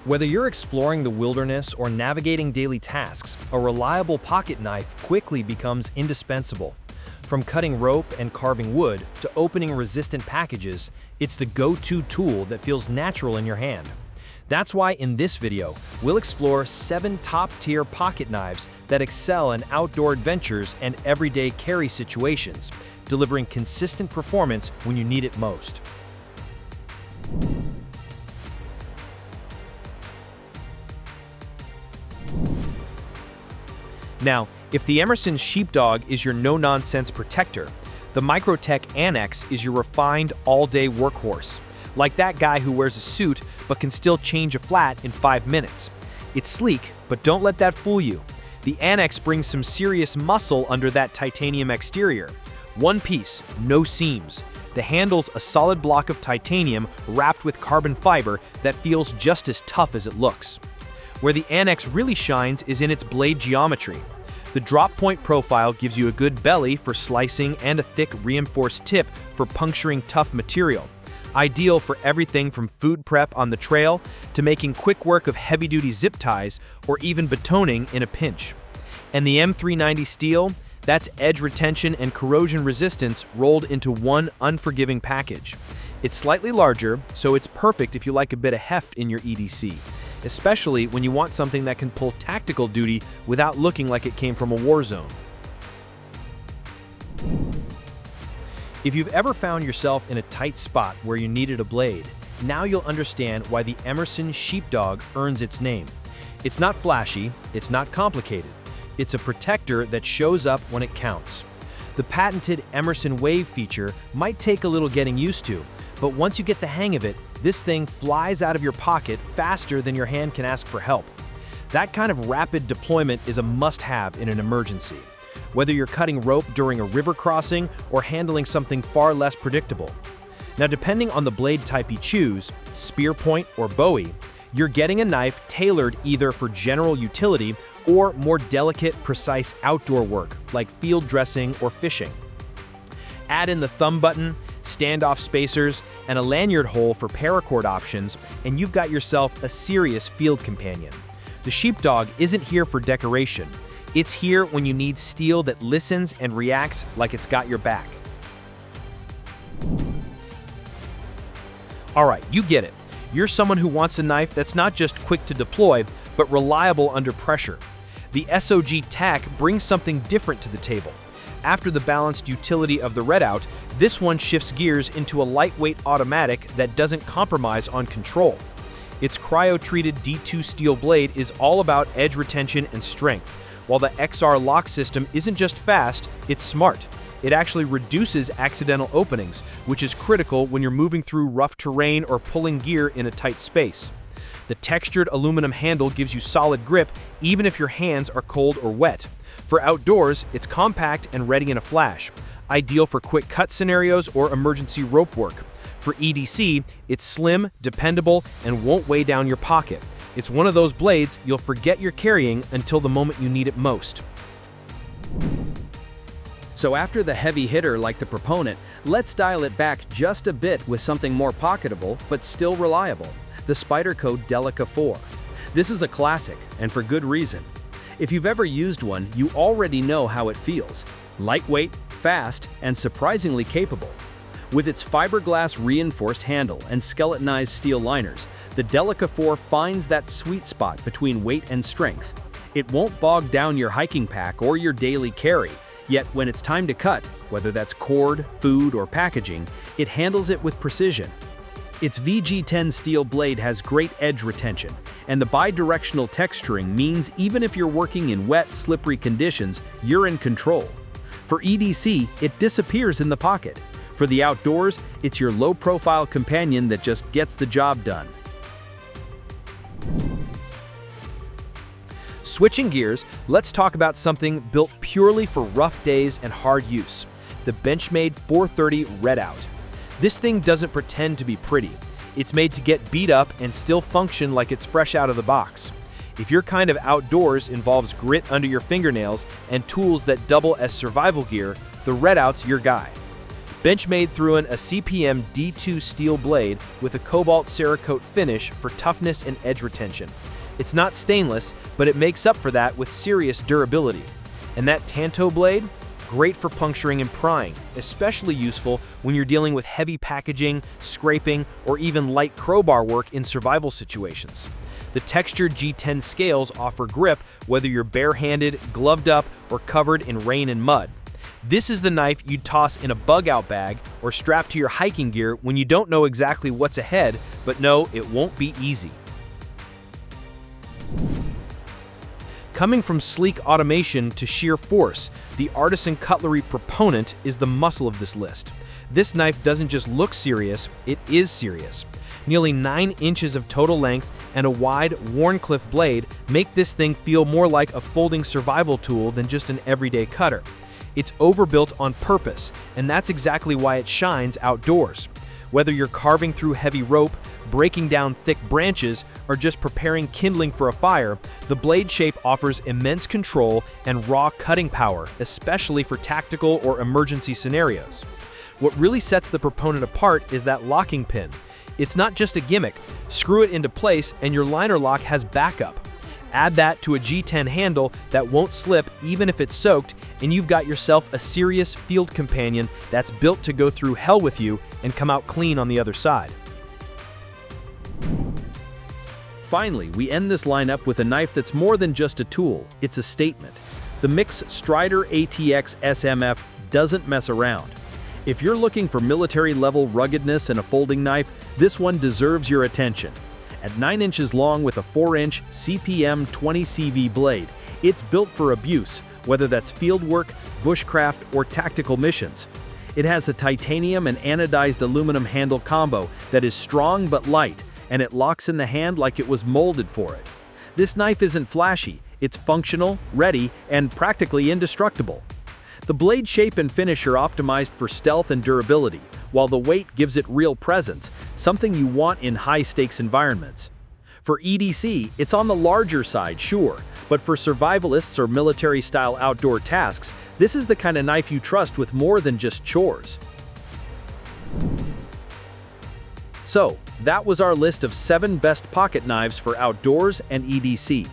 Whether you're exploring the wilderness or navigating daily tasks, a reliable pocket knife quickly becomes indispensable. From cutting rope and carving wood to opening resistant packages, it's the go-to tool that feels natural in your hand. That's why in this video, we'll explore 7 top-tier pocket knives that excel in outdoor adventures and everyday carry situations, delivering consistent performance when you need it most. Now, if the Emerson Sheep Dog is your no-nonsense protector, the Microtech Annex is your refined all-day workhorse. Like that guy who wears a suit but can still change a flat in 5 minutes. It's sleek, but don't let that fool you. The Annex brings some serious muscle under that titanium exterior. One piece, no seams. The handle's a solid block of titanium wrapped with carbon fiber that feels just as tough as it looks. Where the Annex really shines is in its blade geometry. The drop point profile gives you a good belly for slicing and a thick reinforced tip for puncturing tough material. Ideal for everything from food prep on the trail to making quick work of heavy-duty zip ties or even batoning in a pinch. And the M390 steel, that's edge retention and corrosion resistance rolled into one unforgiving package. It's slightly larger, so it's perfect if you like a bit of heft in your EDC, especially when you want something that can pull tactical duty without looking like it came from a war zone. If you've ever found yourself in a tight spot where you needed a blade, now you'll understand why the Emerson Sheep Dog earns its name. It's not flashy, it's not complicated. It's a protector that shows up when it counts. The patented Emerson Wave feature might take a little getting used to, but once you get the hang of it, this thing flies out of your pocket faster than your hand can ask for help. That kind of rapid deployment is a must-have in an emergency, whether you're cutting rope during a river crossing or handling something far less predictable. Now, depending on the blade type you choose, spear point or bowie, you're getting a knife tailored either for general utility or more delicate, precise outdoor work like field dressing or fishing. Add in the thumb button, standoff spacers, and a lanyard hole for paracord options, and you've got yourself a serious field companion. The Sheep Dog isn't here for decoration. It's here when you need steel that listens and reacts like it's got your back. Alright, you get it. You're someone who wants a knife that's not just quick to deploy, but reliable under pressure. The SOG TAC brings something different to the table. After the balanced utility of the Redout, this one shifts gears into a lightweight automatic that doesn't compromise on control. Its cryo-treated D2 steel blade is all about edge retention and strength, while the XR lock system isn't just fast, it's smart. It actually reduces accidental openings, which is critical when you're moving through rough terrain or pulling gear in a tight space. The textured aluminum handle gives you solid grip even if your hands are cold or wet. For outdoors, it's compact and ready in a flash, ideal for quick cut scenarios or emergency rope work. For EDC, it's slim, dependable, and won't weigh down your pocket. It's one of those blades you'll forget you're carrying until the moment you need it most. So after the heavy hitter like the Proponent, let's dial it back just a bit with something more pocketable but still reliable. The Spyderco Delica 4. This is a classic, and for good reason. If you've ever used one, you already know how it feels. Lightweight, fast, and surprisingly capable. With its fiberglass reinforced handle and skeletonized steel liners, the Delica 4 finds that sweet spot between weight and strength. It won't bog down your hiking pack or your daily carry, yet when it's time to cut, whether that's cord, food, or packaging, it handles it with precision. Its VG10 steel blade has great edge retention, and the bidirectional texturing means even if you're working in wet, slippery conditions, you're in control. For EDC, it disappears in the pocket. For the outdoors, it's your low-profile companion that just gets the job done. Switching gears, let's talk about something built purely for rough days and hard use, the Benchmade 430 Red Out. This thing doesn't pretend to be pretty. It's made to get beat up and still function like it's fresh out of the box. If your kind of outdoors involves grit under your fingernails and tools that double as survival gear, the Redout's your guy. Benchmade threw in a CPM D2 steel blade with a cobalt Cerakote finish for toughness and edge retention. It's not stainless, but it makes up for that with serious durability. And that Tanto blade? Great for puncturing and prying, especially useful when you're dealing with heavy packaging, scraping, or even light crowbar work in survival situations. The textured G10 scales offer grip whether you're barehanded, gloved up, or covered in rain and mud. This is the knife you'd toss in a bug-out bag or strap to your hiking gear when you don't know exactly what's ahead, but know it won't be easy. Coming from sleek automation to sheer force, the Artisan Cutlery Proponent is the muscle of this list. This knife doesn't just look serious, it is serious. Nearly 9 inches of total length and a wide, Wharncliffe blade make this thing feel more like a folding survival tool than just an everyday cutter. It's overbuilt on purpose, and that's exactly why it shines outdoors. Whether you're carving through heavy rope, breaking down thick branches, or just preparing kindling for a fire, the blade shape offers immense control and raw cutting power, especially for tactical or emergency scenarios. What really sets the Proponent apart is that locking pin. It's not just a gimmick. Screw it into place and your liner lock has backup. Add that to a G10 handle that won't slip even if it's soaked, and you've got yourself a serious field companion that's built to go through hell with you and come out clean on the other side. Finally, we end this lineup with a knife that's more than just a tool, it's a statement. The Mix Strider ATX SMF doesn't mess around. If you're looking for military-level ruggedness in a folding knife, this one deserves your attention. At 9 inches long with a 4-inch CPM 20 CV blade, it's built for abuse, whether that's field work, bushcraft, or tactical missions. It has a titanium and anodized aluminum handle combo that is strong but light, and it locks in the hand like it was molded for it. This knife isn't flashy, it's functional, ready, and practically indestructible. The blade shape and finish are optimized for stealth and durability, while the weight gives it real presence, something you want in high-stakes environments. For EDC, it's on the larger side, sure, but for survivalists or military-style outdoor tasks, this is the kind of knife you trust with more than just chores. So, that was our list of 7 best pocket knives for outdoors and EDC.